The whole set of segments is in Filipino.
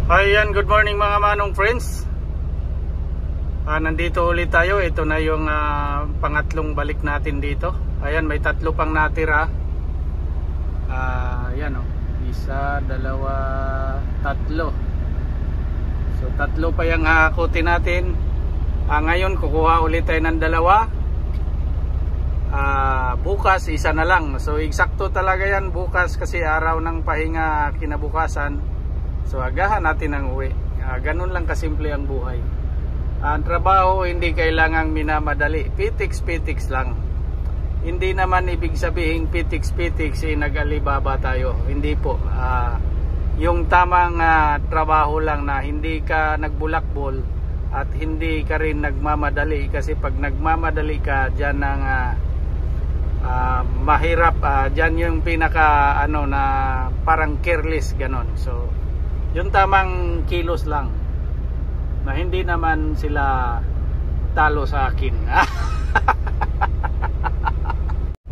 Ayan, good morning mga manong friends. Nandito ulit tayo. Ito na yung pangatlong balik natin dito. Ayan, may tatlo pang natira. Ayan o, isa, dalawa, tatlo. So tatlo pa yung hakutin natin. Ngayon kukuha ulit tayo ng dalawa. Bukas isa na lang. So eksakto talaga yan bukas kasi araw ng pahinga kinabukasan. So agahan natin ang uwi. Ganun lang kasimple ang buhay. Ang trabaho hindi kailangang minamadali. Pitix lang. Hindi naman ibig sabihin pitix nag-alibaba tayo. Hindi po. Yung tamang trabaho lang na hindi ka nagbulakbol at hindi ka rin nagmamadali. Kasi pag nagmamadali ka, dyan ang mahirap. Dyan yung pinaka na parang careless ganon. So yung tamang kilos lang na hindi naman sila talo sa akin.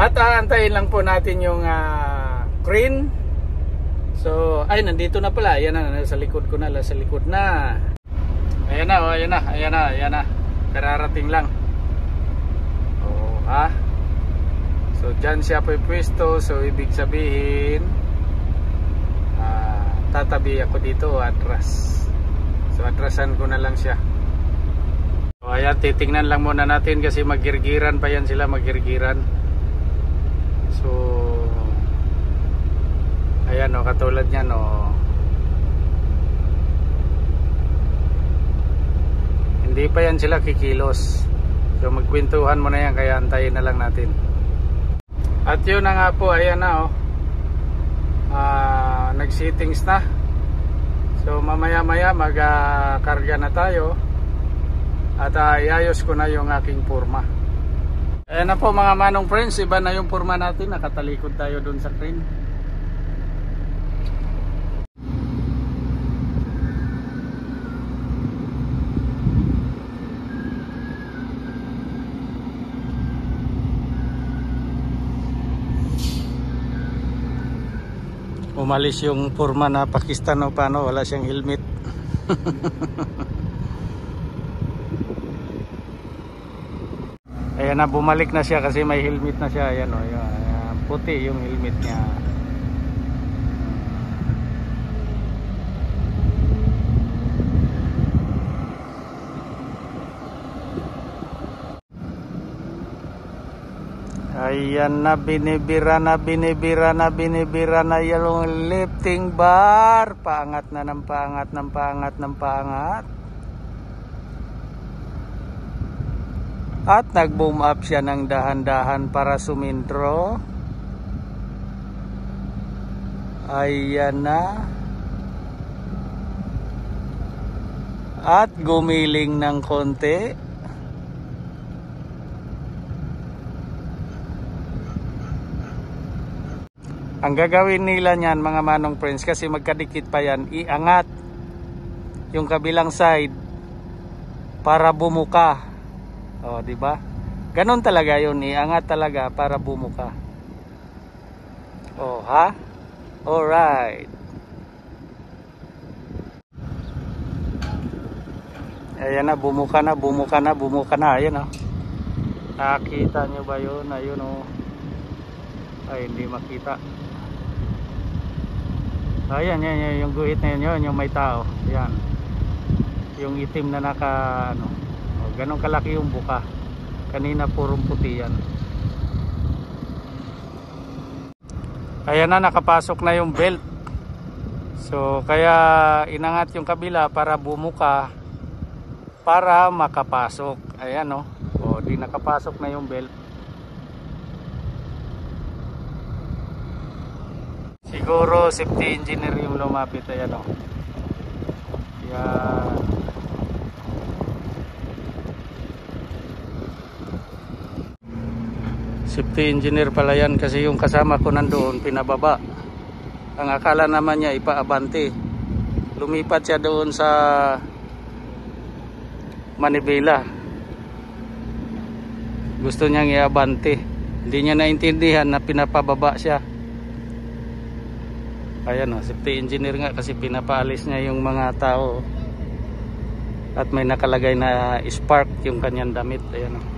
At aantayin lang po natin yung crane. So ay, nandito na pala. Ayan na, nasa likod ko na, nasa likod na. Ayan na, ayan na. Kararating lang. So dyan siya po pwesto. So ibig sabihin tatabi ako dito atras. So atrasan ko na lang siya. So ayan, titingnan lang muna natin kasi magirgiran pa yan sila, magirgiran. So ayan katulad niyan hindi pa yan sila kikilos. So magkwentuhan mo na yan, kaya antayin na lang natin. At yun na nga po, ayan na nag-settings na. So mamaya magkarga na tayo at iayos ko na yung aking forma. Ayan na po mga manong friends, iba na yung forma natin. Nakatalikod tayo dun sa crane. Umalis yung forma na Pakistan paano, wala siyang helmet. Ayan na, bumalik na siya kasi may helmet na siya. Ayan puti yung helmet niya. Ayan na, binibira na yung lifting bar. Paangat na ng paangat. At nag-boom up siya ng dahan-dahan para sumintro. Ayan na. At gumiling ng konti. Ang gagawin nila niyan mga manong friends, kasi magkadikit pa yan, iangat yung kabilang side para bumuka. Di ba? Ganon talaga yun, iangat talaga para bumuka. Alright. Ayan na, bumuka na. Ayan nakita nyo ba yun? Ayun ay, hindi makita. Ayan, yung guhit na yun, yung may tao. Yan. Yung itim na ganun kalaki yung buka. Kanina purong puti yan. Ayan na, nakapasok na yung belt. So kaya inangat yung kabila para bumuka, para makapasok. Ayan di nakapasok na yung belt. Siguro safety engineer yung lumapit. Ayan yan. Safety engineer pala yan, kasi yung kasama ko nandoon pinababa. Ang akala naman niya ipaabante. Lumipat siya doon sa Manibela. Gusto niyang iabante. Hindi niya naintindihan na pinapababa siya. Ayan o, safety engineer nga kasi pinapaalis niya yung mga tao. At may nakalagay na spark yung kanyang damit. Ayan o.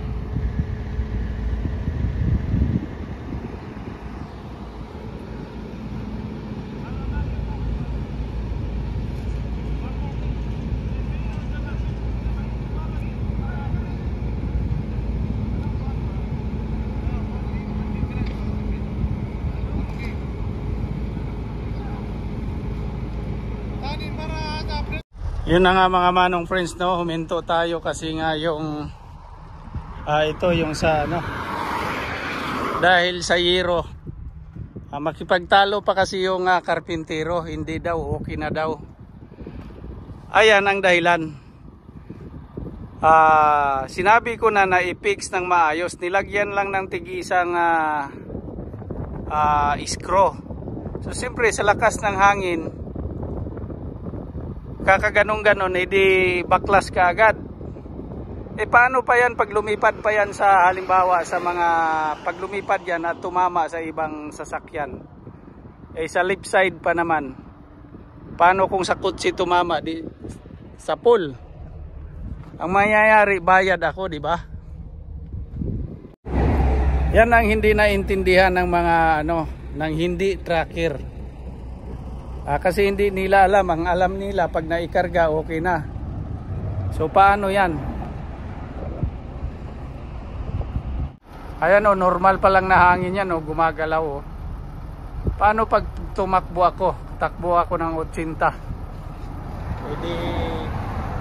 Yun na nga mga manong friends, no, huminto tayo kasi nga yung ito yung sa ano, dahil sa yero makipagtalo pa kasi yung karpintero, hindi daw okay na daw. Ayan ang dahilan. Sinabi ko na i-fix ng maayos, nilagyan lang ng tig-isang screw. So siyempre sa lakas ng hangin, kakaganong-ganon, edi baklas ka agad. Paano pa yan pag lumipad pa yan sa halimbawa sa mga paglumipad yan at tumama sa ibang sasakyan? Sa left side pa naman. Paano kung sa kotse tumama sa pool? Ang mangyayari, bayad ako, di ba? Yan ang hindi naintindihan ng mga ng hindi tracker. Kasi hindi nila alam, ang alam nila pag naikarga okay na. So paano yan? Ayan o, normal pa lang na hangin yan o, gumagalaw o. Paano pag tumakbo ako, takbo ako ng 80? Edi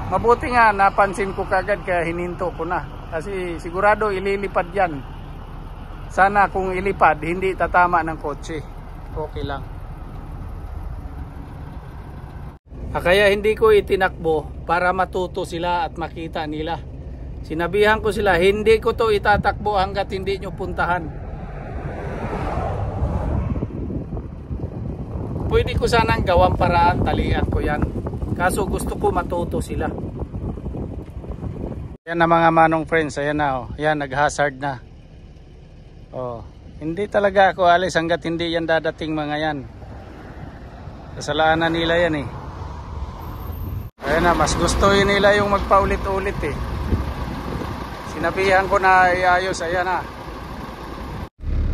mabuti nga napansin ko kagad kaya hininto ko na. Kasi sigurado ililipad yan. Sana kung ilipad hindi tatama ng kotse. Okay lang. Kaya hindi ko itinakbo para matuto sila at makita nila. Sinabihan ko sila, hindi ko to itatakbo hanggat hindi nyo puntahan. Pwede ko sanang gawang paraan, talian ko yan. Kaso gusto ko matuto sila. Yan na mga manong friends, ayan na oh. Yan, nag-hazard na. Oh, hindi talaga ako alis hanggat hindi yan dadating mga yan. Kasalanan nila yan eh. Ayan na, mas gusto nila yung magpaulit-ulit eh. Sinabihan ko na iayos, ayan na.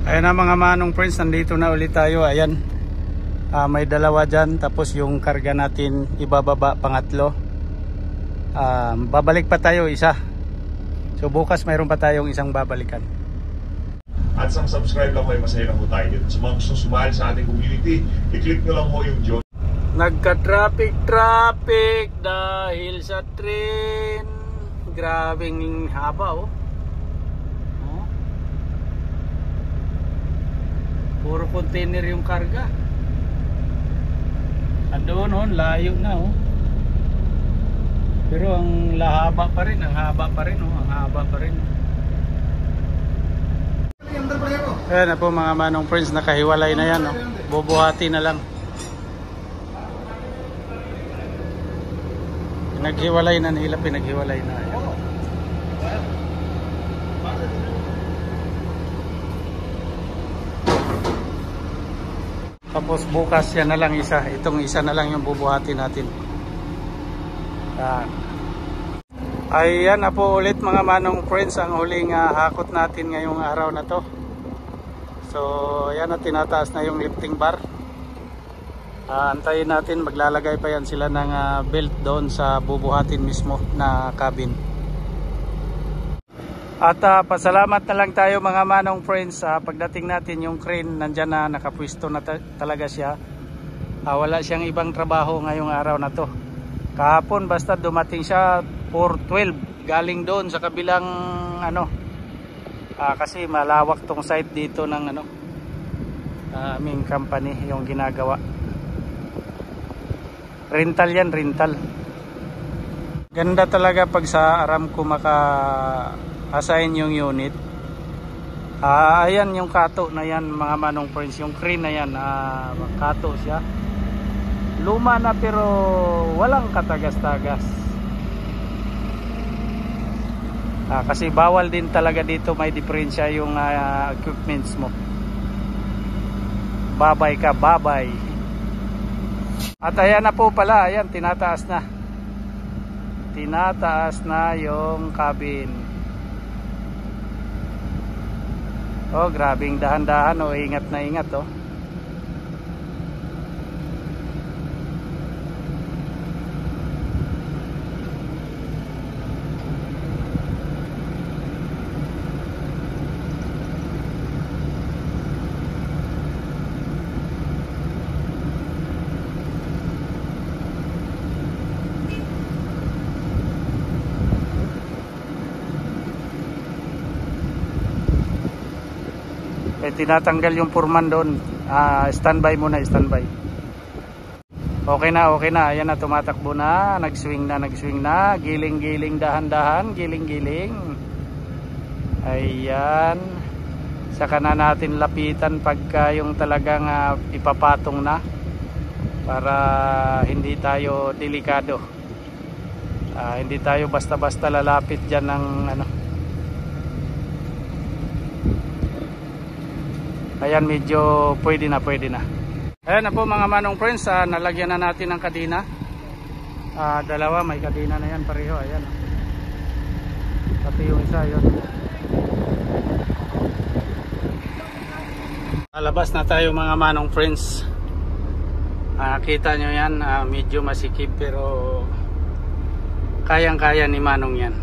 Ayan na mga manong friends, nandito na ulit tayo, ayan. May dalawa dyan, tapos yung karga natin ibababa, pangatlo. Babalik pa tayo isa. So bukas mayroon pa tayong isang babalikan. At sa subscribe lang po, masaya lang po tayo dito. Sa mga gusto sumali sa ating community, i-click nyo lang po yung join. Nagka-traffic dahil sa train. Grabing haba oh. Puro container yung karga. Doon oh, layo na oh. Pero ang haba pa rin, ang haba pa rin. Ayan na po mga manong friends, nakahiwalay na yan oh. Bubuhati na lang. Pinaghiwalay na nila, pinaghiwalay na. Ayan. Tapos bukas yan na lang isa. Itong isa na lang yung bubuhati natin. Ayan na po ulit mga manong friends, ang huling hakot natin ngayong araw na to. So ayan na, tinataas na yung lifting bar. Antayin natin, maglalagay pa yan sila ng belt doon sa bubuhatin mismo na cabin. At pasalamat na lang tayo mga manong friends, pagdating natin yung crane nandyan na nakapwisto na talaga siya. Wala siyang ibang trabaho ngayong araw na to. Kahapon basta dumating siya 4:12 galing doon sa kabilang kasi malawak tong site dito ng aming company yung ginagawa. Rental yan, rental. Ganda talaga pag sa Aramco maka-assign yung unit. Ayan yung kato na yan mga manong friends. Yung crane na yan, kato siya. Luma na pero walang katagas-tagas. Kasi bawal din talaga dito, may diferensya yung equipments mo. Babay ka, babay. At ayan na po pala, ayan, tinataas na. Tinataas na yung cabin. Oh, grabing dahan-dahan, oh, ingat na ingat, oh. Tinatanggal yung purman doon. Standby muna, standby. Okay na. Ayan na, tumatakbo na, nagswing na. Giling-giling, dahan-dahan, giling-giling. Ayan. Saka na natin lapitan pagka yung talagang ipapatong na, para hindi tayo delikado. Hindi tayo basta-basta lalapit dyan ng ano. Ayan, medyo pwede na. Ayan na po mga manong friends, nalagyan na natin ng kadena. Dalawa, may kadena na yan pareho. Ayan. Pati yung isa, yun. Lalabas na tayo mga manong friends. Kita nyo yan, medyo masikip pero kayang-kaya ni manong yan.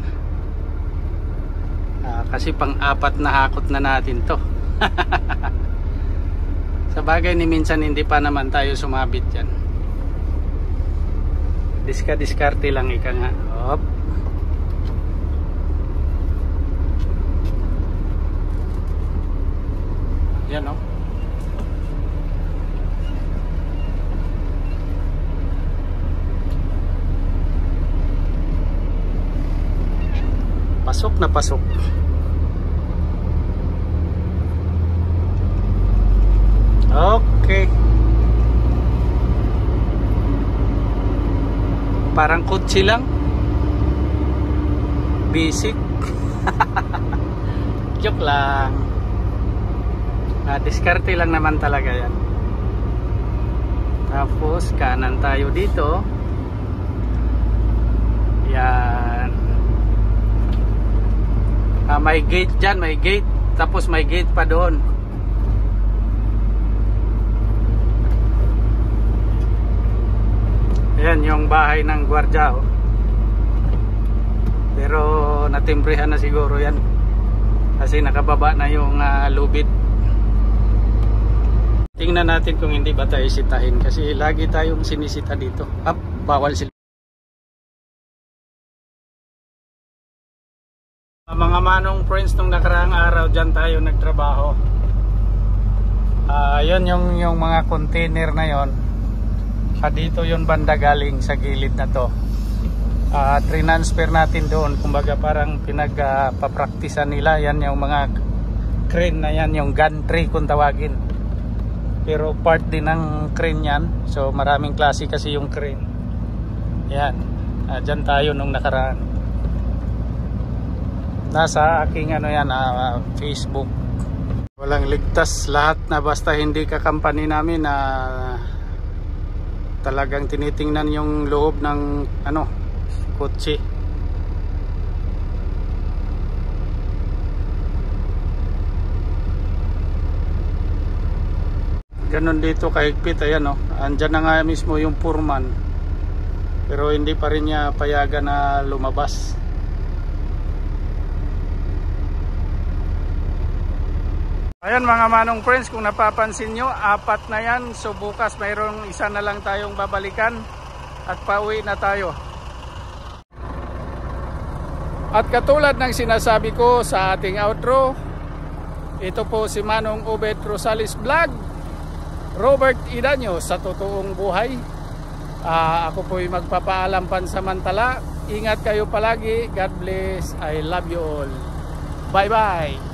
Kasi pang-apat na hakot na natin to. Sa bagay ni minsan hindi pa naman tayo sumabit yan. Diskarte lang ika nga. Hop. Yan o. Pasok na pasok. Okay. Parang kutsi lang. Basic. Joke lang. Diskarte lang naman talaga yan. Tapos kanan tayo dito. Yan. May gate dyan, may gate. Tapos may gate pa doon. Ayan yung bahay ng gwardiya, oh. Pero natimbrihan na siguro yan kasi nakababa na yung lubid. Tingnan natin kung hindi ba tayo sitahin kasi lagi tayong sinisita dito. Bawal sila. Mga manong friends, nung nakaraang araw dyan tayo nagtrabaho. Yun yung mga container na yon. Dito yung banda galing sa gilid na to. Transfer natin doon, kumbaga parang pinagpapraktisan nila. Yan yung mga crane na yan, yung gantry kung tawagin. Pero part din ng crane yan. So maraming klase kasi yung crane. Yan, dyan tayo nung nakaraan. Nasa aking Facebook. Walang ligtas lahat na basta hindi ka company namin na talagang tinitingnan yung loob ng kotse. Ganon dito kahigpit. Ayan, andyan na nga mismo yung foreman, pero hindi pa rin niya payagan na lumabas. Ayan mga manong friends, kung napapansin nyo, 4 na yan. So bukas mayroong isa na lang tayong babalikan at pauwi na tayo. At katulad ng sinasabi ko sa ating outro, ito po si Manong Obed Rosales Vlog, Robert Idaño sa totoong buhay. Ako po'y magpapaalam pansamantala. Ingat kayo palagi. God bless. I love you all. Bye bye.